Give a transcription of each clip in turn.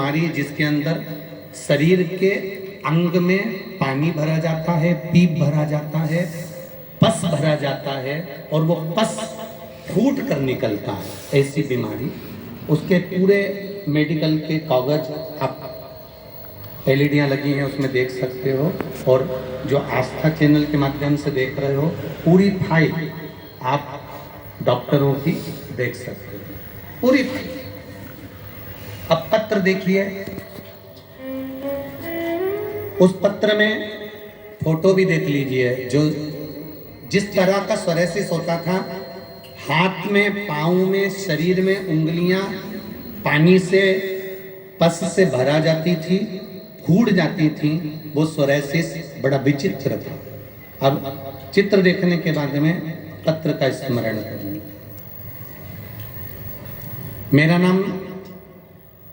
बीमारी जिसके अंदर शरीर के अंग में पानी भरा जाता है, पीप भरा जाता है, पस भरा जाता है और वो पस फूट कर निकलता है, ऐसी बीमारी। उसके पूरे मेडिकल के कागज आप एलईडियाँ लगी हैं उसमें देख सकते हो, और जो आस्था चैनल के माध्यम से देख रहे हो पूरी फाइल आप डॉक्टरों की देख सकते हो, पूरी फाइल। अब पत्र देखिए, उस पत्र में फोटो भी देख लीजिए। जो जिस तरह का सोरायसिस होता था, हाथ में, पाँव में, शरीर में उंगलियां पानी से, पस से भरा जाती थी, फूट जाती थी, वो सोरायसिस बड़ा विचित्र था। अब चित्र देखने के बाद में पत्र का स्मरण करिए। मेरा नाम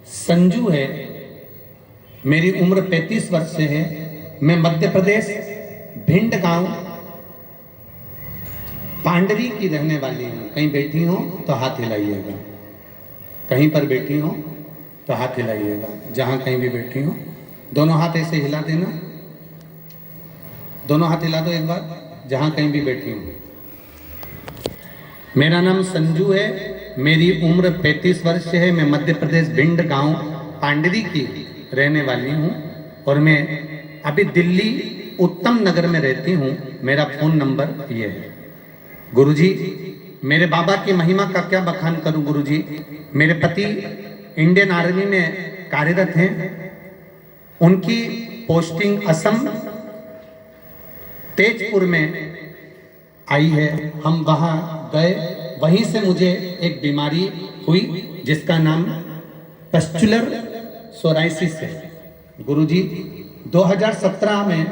संजू है, मेरी उम्र 35 वर्ष से है। मैं मध्य प्रदेश भिंड गांव पांडरी की रहने वाली हूँ। कहीं बैठी हो तो हाथ हिलाइएगा, कहीं पर बैठी हो तो हाथ हिलाइएगा। जहाँ कहीं भी बैठी हो दोनों हाथ ऐसे हिला देना, दोनों हाथ हिला दो एक बार, जहाँ कहीं भी बैठी हो। मेरा नाम संजू है, मेरी उम्र 35 वर्ष है। मैं मध्य प्रदेश भिंड गांव पांडरी की रहने वाली हूँ और मैं अभी दिल्ली उत्तम नगर में रहती हूँ। मेरा फोन नंबर ये है। गुरुजी, मेरे बाबा की महिमा का क्या बखान करूं गुरुजी। मेरे पति इंडियन आर्मी में कार्यरत हैं, उनकी पोस्टिंग असम तेजपुर में आई है। हम वहां गए, वहीं से मुझे एक बीमारी हुई जिसका नाम पस्चुलर सोरायसिस है। गुरुजी 2017 में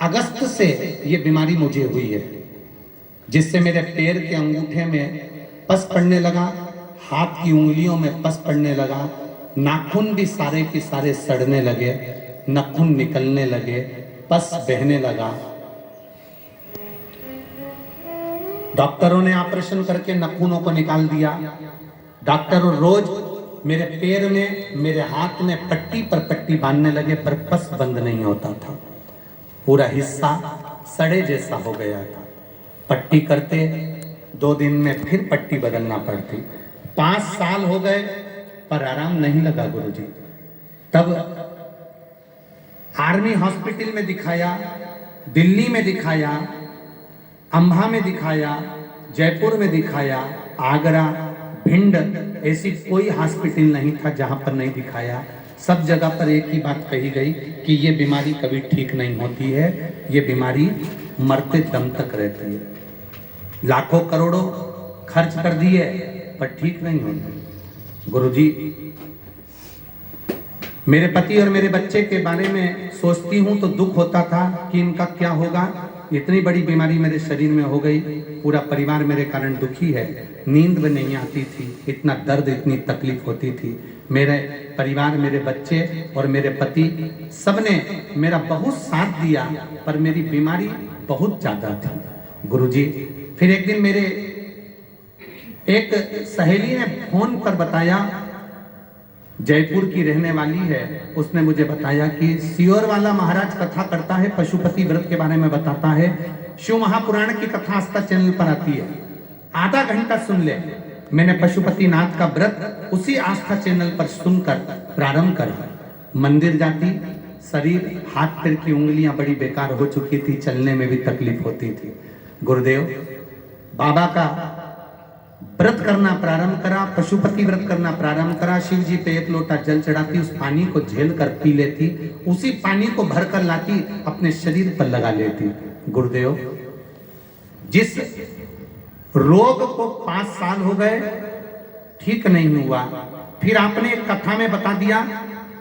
अगस्त से ये बीमारी मुझे हुई है, जिससे मेरे पैर के अंगूठे में पस पड़ने लगा, हाथ की उंगलियों में पस पड़ने लगा, नाखून भी सारे के सारे सड़ने लगे, नाखून निकलने लगे, पस बहने लगा। डॉक्टरों ने ऑपरेशन करके नाखूनों को निकाल दिया। डॉक्टर रोज मेरे पैर में, मेरे हाथ में पट्टी पर पट्टी बांधने लगे, पर पस बंद नहीं होता था। पूरा हिस्सा सड़े जैसा हो गया था। पट्टी करते 2 दिन में फिर पट्टी बदलना पड़ती। 5 साल हो गए पर आराम नहीं लगा गुरुजी। तब आर्मी हॉस्पिटल में दिखाया, दिल्ली में दिखाया, अंबा में दिखाया, जयपुर में दिखाया, आगरा, भिंड, ऐसी कोई हॉस्पिटल नहीं था जहां पर नहीं दिखाया। सब जगह पर एक ही बात कही गई कि ये बीमारी कभी ठीक नहीं होती है, ये बीमारी मरते दम तक रहती है। लाखों करोड़ों खर्च कर दिए पर ठीक नहीं होती। गुरुजी, मेरे पति और मेरे बच्चे के बारे में सोचती हूँ तो दुख होता था कि इनका क्या होगा। इतनी बड़ी बीमारी मेरे शरीर में हो गई, पूरा परिवार मेरे कारण दुखी है। नींद भी नहीं आती थी, इतना दर्द, इतनी तकलीफ होती थी। मेरे परिवार, मेरे बच्चे और मेरे पति सबने मेरा बहुत साथ दिया, पर मेरी बीमारी बहुत ज्यादा थी। गुरुजी, फिर एक दिन मेरे एक सहेली ने फोन पर बताया, जयपुर की रहने वाली है, उसने मुझे बताया कि सियोर वाला महाराज कथा करता है, पशुपति व्रत के बारे में बताता है। शिव महापुराण की कथा आस्था चैनल पर आती है, आधा घंटा सुन ले। मैंने पशुपति नाथ का व्रत उसी आस्था चैनल पर सुनकर प्रारंभ करा। मंदिर जाती, शरीर, हाथ पैर की उंगलियां बड़ी बेकार हो चुकी थी, चलने में भी तकलीफ होती थी। गुरुदेव, बाबा का व्रत करना प्रारंभ करा, पशुपति व्रत करना प्रारंभ करा। शिव जी पे 1 लोटा जल चढ़ाती, उस पानी को झेल कर पी लेती, उसी पानी को भर कर लाती, अपने शरीर पर लगा लेती। गुरुदेव, जिस रोग को 5 साल हो गए ठीक नहीं हुआ, फिर आपने एक कथा में बता दिया,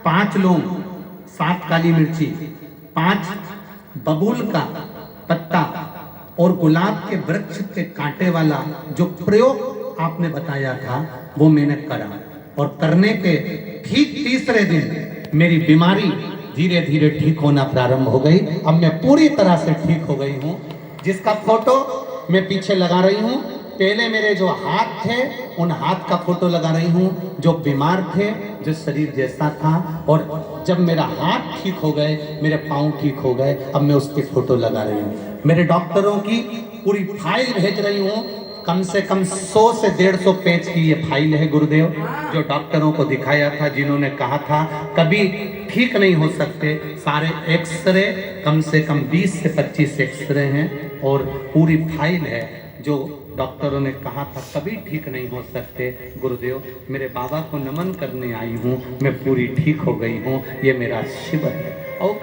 5 लौंग, 7 काली मिर्ची, 5 बबूल का पत्ता और गुलाब के वृक्ष के कांटे वाला जो प्रयोग आपने बताया था वो मैंने करा, और करने के ठीक तीसरे दिन मेरी बीमारी धीरे धीरे ठीक होना प्रारंभ हो गई। अब मैं पूरी तरह से ठीक हो गई हूँ। जिसका फोटो मैं पीछे लगा रही हूँ पहले मेरे जो हाथ थे उन हाथ का फोटो लगा रही हूँ, जो बीमार थे, जो शरीर जैसा था, और जब मेरा हाथ ठीक हो गए, मेरे पाँव ठीक हो गए, अब मैं उसकी फोटो लगा रही हूँ। मेरे डॉक्टरों की पूरी फाइल भेज रही हूँ, कम से कम 100 से 150 पेज की ये फाइल है गुरुदेव, जो डॉक्टरों को दिखाया था, जिन्होंने कहा था कभी ठीक नहीं हो सकते। सारे एक्सरे, कम से कम 20 से 25 एक्सरे हैं, और पूरी फाइल है जो डॉक्टरों ने कहा था कभी ठीक नहीं हो सकते। गुरुदेव, मेरे बाबा को नमन करने आई हूँ, मैं पूरी ठीक हो गई हूँ। ये मेरा शिविर है। और